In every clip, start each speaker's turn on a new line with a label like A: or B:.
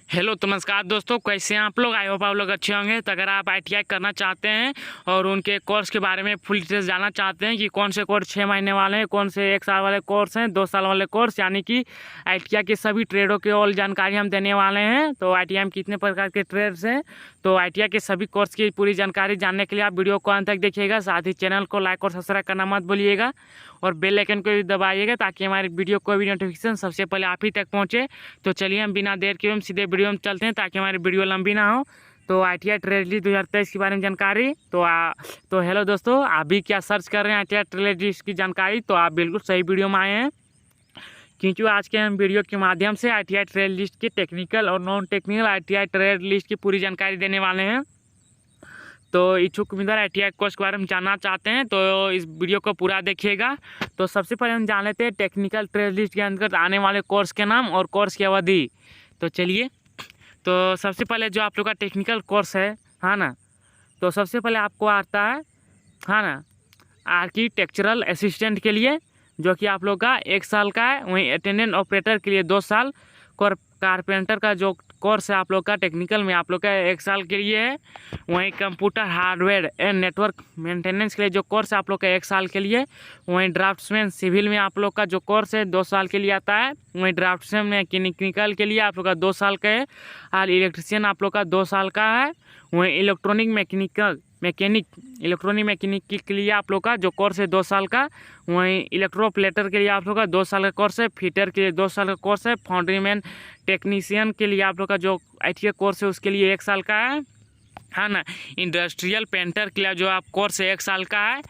A: Hello तो नमस्कार दोस्तों, कैसे हैं आप लोग। आई होप आप लोग अच्छे होंगे। तो अगर आप ITI करना चाहते हैं और उनके कोर्स के बारे में फुल डिटेल्स जानना चाहते हैं कि कौन से कोर्स 6 महीने वाले हैं, कौन से 1 साल वाले कोर्स हैं, 2 साल वाले कोर्स, यानी कि ITI के सभी ट्रेडों की ऑल जानकारी हम देने वाले हैं। तो ITI में कितने प्रकार के ट्रेड्स हैं, तो ITI के सभी कोर्स की पूरी जानकारी जानने के लिए आप वीडियो को अंत तक देखिएगा। साथ ही चैनल को लाइक और सब्सक्राइब करना मत भूलिएगा और बेल आइकन को भी दबाइएगा ताकि हमारी वीडियो को भी नोटिफिकेशन सबसे पहले आप ही तक पहुँचे। तो चलिए हम बिना देर के हम सीधे वीडियो में चलते हैं ताकि हमारी वीडियो लंबी ना हो। तो ITI ट्रेड लिस्ट 2023 के बारे में जानकारी। तो हेलो दोस्तों, आप भी क्या सर्च कर रहे हैं ITI ट्रेड लिस्ट की जानकारी, तो आप बिल्कुल सही वीडियो में आए हैं, क्योंकि आज के हम वीडियो के माध्यम से ITI ट्रेड लिस्ट की टेक्निकल और non technical ITI trade list की पूरी जानकारी देने वाले हैं। तो इच्छुक उम्मीदवार ITI कोर्स के बारे में जानना चाहते हैं तो इस वीडियो को पूरा देखिएगा। तो सबसे पहले हम जान लेते हैं टेक्निकल ट्रेड लिस्ट के अंतर्गत आने वाले कोर्स के नाम और कोर्स की अवधि। तो चलिए, तो सबसे पहले जो आप लोग का टेक्निकल कोर्स है ना, तो सबसे पहले आपको आता है ना आर्किटेक्चरल असिस्टेंट के लिए, जो कि आप लोग का 1 साल का है। वहीं अटेंडेंट ऑपरेटर के लिए 2 साल, कारपेंटर का जो कोर्स है आप लोग का टेक्निकल में आप लोग का 1 साल के लिए है। वहीं computer hardware and network maintenance के लिए जो कोर्स है आप लोग का 1 साल के लिए। वहीं ड्राफ्ट्समैन सिविल में आप लोग का जो कोर्स है 2 साल के लिए आता है। वहीं ड्राफ्ट्समैन मैकेनिकल के लिए आप लोग का 2 साल का है और इलेक्ट्रिशियन आप लोग का 2 साल का है। वहीं इलेक्ट्रॉनिक मैकेनिक के लिए आप लोग का जो कोर्स है 2 साल का। वहीं इलेक्ट्रोप्लेटर के लिए आप लोग का 2 साल का कोर्स है। फिटर के लिए 2 साल का कोर्स है। फाउंड्रीमैन टेक्नीशियन के लिए आप लोग का जो ITI कोर्स है उसके लिए 1 साल का है ना। इंडस्ट्रियल पेंटर के लिए जो आप कोर्स है 1 साल का है।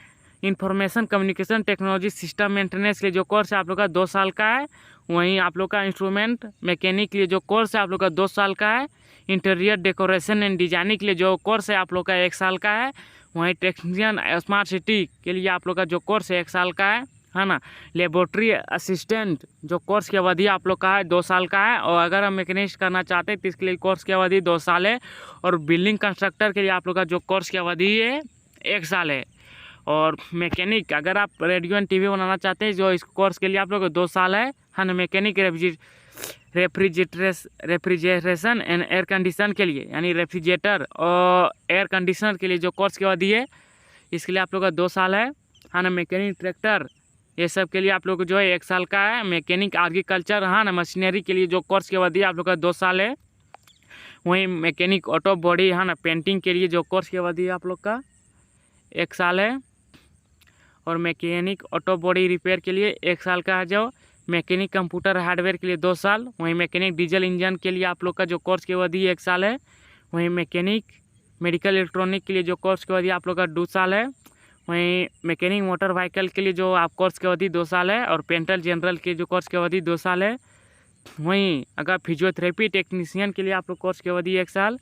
A: Information communication technology system maintenance के लिए जो कोर्स है आप लोग का 2 साल का है। वहीं आप लोग का इंस्ट्रूमेंट मैकेनिक के लिए जो कोर्स है आप लोग का 2 साल का है। इंटीरियर डेकोरेशन एंड डिजाइनिंग के लिए जो कोर्स है आप लोग का 1 साल का है। वहीं टेक्नीशियन स्मार्ट सिटी के लिए आप लोग का जो कोर्स है 1 साल का है ना। लेबोरेटरी असिस्टेंट जो कोर्स की अवधि आप लोग का है 2 साल का है। और अगर हम मैकेनिस्ट करना चाहते हैं तो इसके लिए कोर्स की अवधि 2 साल है। और बिल्डिंग कंस्ट्रक्टर के लिए आप लोग का जो कोर्स की अवधि है 1 साल है। और मैकेनिक अगर आप रेडियो एंड TV बनाना चाहते हैं जो इस कोर्स के लिए आप लोग का 2 साल है ना। Mechanic refrigeration and air condition के लिए, यानी रेफ्रिजरेटर और एयर कंडीशनर के लिए जो कोर्स की अवधि है इसके लिए आप लोग का 2 साल है ना। मैकेनिक ट्रैक्टर ये सब के लिए आप लोग जो है 1 साल का है। मैकेनिक एग्रीकल्चर ना मशीनरी के लिए जो कोर्स की अवधि आप लोग का 2 साल है। वहीं मैकेनिक ऑटो बॉडी ना पेंटिंग के लिए जो कोर्स की अवधि आप लोग का 1 साल है। और मैकेनिक ऑटो बॉडी रिपेयर के लिए 1 साल का है। जो मैकेनिक कंप्यूटर हार्डवेयर के लिए 2 साल। वहीं मैकेनिक डीजल इंजन के लिए आप लोग का जो कोर्स की अवधि 1 साल है। वहीं मैकेनिक मेडिकल इलेक्ट्रॉनिक के लिए जो कोर्स की अवधि आप लोग का 2 साल है। वहीं मैकेनिक मोटर व्हीकल के लिए जो आप कोर्स की अवधि 2 साल है। और पेंटर जनरल के जो कोर्स की अवधि 2 साल है। वहीं अगर फिजियोथेरेपी टेक्नीशियन के लिए आप लोग कोर्स की अवधि 1 साल।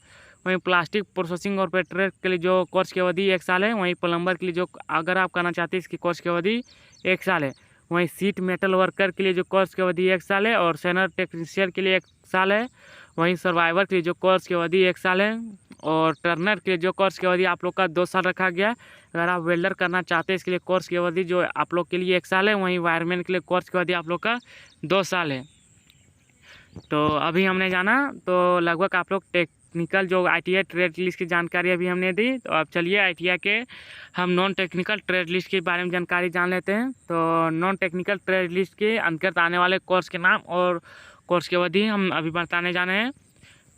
A: वहीं प्लास्टिक प्रोसेसिंग ऑपरेटर के लिए जो कोर्स की अवधि 1 साल है। वहीं प्लम्बर के लिए जो अगर आप करना चाहते हैं इसकी कोर्स की अवधि 1 साल है। वहीं सीट मेटल वर्कर के लिए जो कोर्स की अवधि 1 साल है। और सैनर टेक्नीशियन के लिए 1 साल है। वहीं सर्वाइवर के लिए जो कोर्स की अवधि 1 साल है। और टर्नर के लिए जो कोर्स की अवधि आप लोग का 2 साल रखा गया है। अगर आप वेल्डर करना चाहते हैं इसके लिए कोर्स की अवधि जो आप लोग के लिए 1 साल है। वहीं वायरमैन के लिए कोर्स की अवधि आप लोग का 2 साल है। तो अभी हमने जाना तो लगभग आप लोग टेक्निकल जो ITI ट्रेड लिस्ट की जानकारी अभी हमने दी। तो अब चलिए ITI के हम नॉन टेक्निकल ट्रेड लिस्ट के बारे में जानकारी जान लेते हैं। तो नॉन टेक्निकल ट्रेड लिस्ट के अंतर्गत आने वाले कोर्स के नाम और कोर्स की अवधि हम अभी बताने जाने हैं।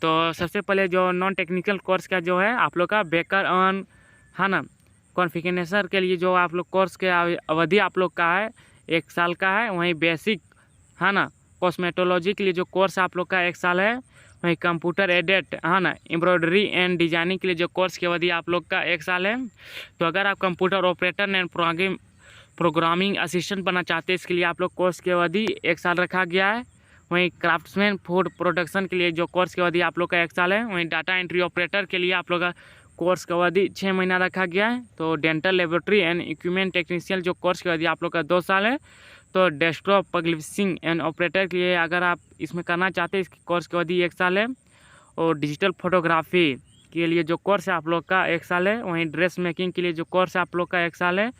A: तो सबसे पहले जो नॉन टेक्निकल कोर्स का जो है आप लोग का बेकर ऑन है ना कॉन्फ़िगरेशन के लिए जो आप लोग कोर्स के अवधि आप लोग का है 1 साल का है। वहीं बेसिक है ना कॉस्मेटोलॉजी के लिए जो कोर्स आप लोग का 1 साल है। वहीं कंप्यूटर एडेट है ना एम्ब्रॉयडरी एंड डिजाइनिंग के लिए जो कोर्स की अवधि आप लोग का 1 साल है। तो अगर आप computer operator and programming assistant बनना चाहते हैं इसके लिए आप लोग कोर्स की अवधि 1 साल रखा गया है। वहीं क्राफ्ट्समैन फूड प्रोडक्शन के लिए जो कोर्स की अवधि आप लोग का 1 साल है। वहीं डाटा एंट्री ऑपरेटर के लिए आप लोग का कोर्स की अवधि 6 महीना रखा गया है। तो dental laboratory and equipment technician जो कोर्स की अवधि आप लोग का 2 साल है। तो डेस्कटॉप पब्लिशिंग एंड ऑपरेटर के लिए अगर आप इसमें करना चाहते हैं इसकी कोर्स की अवधि 1 साल है। और डिजिटल फोटोग्राफी के लिए जो कोर्स है आप लोग का 1 साल है। वहीं ड्रेस मेकिंग के लिए जो कोर्स है आप लोग का 1 साल है।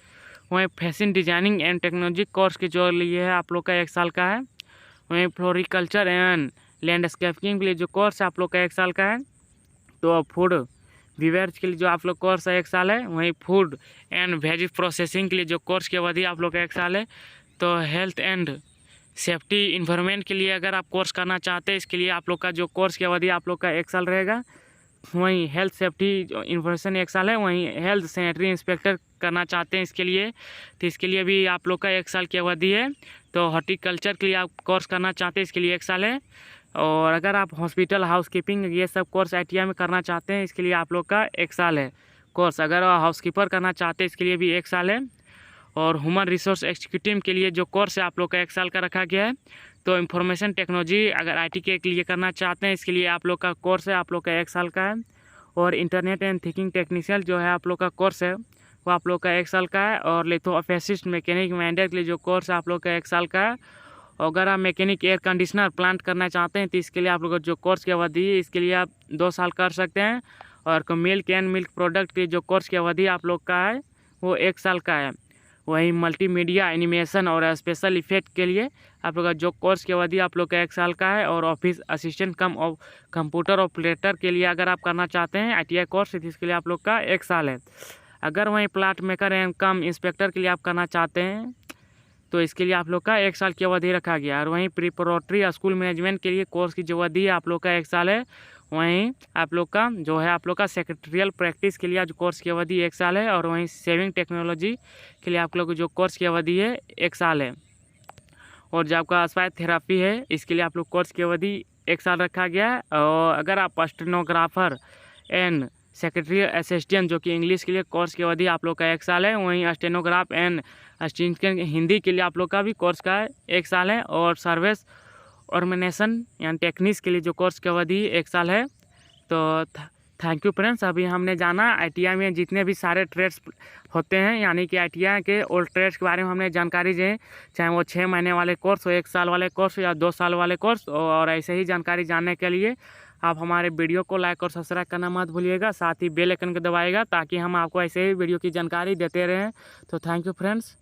A: वहीं fashion designing and technology course के जो लिए है आप लोग का 1 साल का है। वहीं फ्लोरिकल्चर एंड लैंडस्केपिंग के लिए जो कोर्स है आप लोग का 1 साल का है। तो फूड वीवर्स के लिए जो आप लोग कोर्स है 1 साल है। वहीं फूड एंड वेज प्रोसेसिंग के लिए जो कोर्स की अवधि आप लोग का 1 साल है। तो हेल्थ एंड सेफ्टी इन्वायरमेंट के लिए अगर आप कोर्स करना चाहते हैं, इसके लिए आप लोग का जो कोर्स की अवधि आप लोग का 1 साल रहेगा। वहीं हेल्थ सेफ्टी इन्फॉर्मेशन 1 साल है। वहीं हेल्थ सैनिटरी इंस्पेक्टर करना चाहते हैं इसके लिए, तो इसके लिए भी आप लोग का 1 साल की अवधि है। तो हॉर्टिकल्चर के लिए आप कोर्स करना चाहते हैं, इसके लिए 1 साल है। और अगर आप हॉस्पिटल हाउसकीपिंग ये सब कोर्स ITI में करना चाहते हैं, इसके लिए आप लोग का 1 साल है कोर्स। अगर हाउसकीपर करना चाहते हैं, इसके लिए भी 1 साल है। और ह्यूमन रिसोर्स एग्जीक्यूटिव के लिए जो कोर्स है आप लोग का 1 साल का रखा गया है। तो इंफॉर्मेशन टेक्नोलॉजी अगर IT के लिए करना चाहते हैं, इसके लिए आप लोग का कोर्स है आप लोग का 1 साल का है। और इंटरनेट एंड थिंकिंग टेक्नीशियन जो है आप लोग का कोर्स है वो आप लोग का 1 साल का है। और लिथोअफिस्ट मैकेनिक मैंडेट के लिए जो कोर्स है आप लोग का 1 साल का है। और अगर आप मैकेनिक एयर कंडीशनर प्लांट करना चाहते हैं, तो इसके लिए आप लोग का जो कोर्स की अवधि है, इसके लिए आप 2 साल कर सकते हैं। और मिल्क एंड मिल्क प्रोडक्ट के जो कोर्स की अवधि आप लोग का है वो 1 साल का है। वहीं मल्टीमीडिया एनिमेशन और स्पेशल इफेक्ट के लिए आप लोग का जो कोर्स की अवधि आप लोग का 1 साल का है। और ऑफिस असिस्टेंट कम कंप्यूटर ऑपरेटर के लिए अगर आप करना चाहते हैं ITI कोर्स, इसके लिए आप लोग का 1 साल है। अगर वहीं plant maker and come inspector के लिए आप करना चाहते हैं, तो इसके लिए आप लोग का 1 साल की अवधि रखा गया। और वहीं प्रिपरेटरी स्कूल मैनेजमेंट के लिए कोर्स की जो अवधि है आप लोग का 1 साल है। वहीं आप लोग का जो है आप लोग का सेक्रेटरियल प्रैक्टिस के लिए जो कोर्स की अवधि 1 साल है। और वहीं सेविंग टेक्नोलॉजी के लिए आप लोग जो कोर्स की अवधि है 1 साल है। और जो आपका स्पाइस थेरापी है, इसके लिए आप लोग कोर्स की अवधि 1 साल रखा गया है। और अगर आप स्टेनोग्राफर एंड सेक्रेटरी असिस्टेंट जो कि इंग्लिश के लिए कोर्स की अवधि आप लोग का 1 साल है। वहीं स्टेनोग्राफ एंड असिस्टेंट हिंदी के लिए आप लोग का भी कोर्स का 1 साल है। और सर्विस ऑर्गेनाइजेशन यानी टेक्निक्स के लिए जो कोर्स की अवधि 1 साल है। तो थैंक यू फ्रेंड्स। अभी हमने जाना ITI में जितने भी सारे ट्रेड्स होते हैं, यानी कि ITI के ओल्ड ट्रेड्स के बारे में हमने जानकारी दी, चाहे वो 6 महीने वाले कोर्स हो, 1 साल वाले कोर्स या 2 साल वाले कोर्स। और ऐसे ही जानकारी जानने के लिए आप हमारे वीडियो को लाइक और सब्सक्राइब करना मत भूलिएगा। साथ ही बेल आइकन को दबाइएगा ताकि हम आपको ऐसे ही वीडियो की जानकारी देते रहें। तो थैंक यू फ्रेंड्स।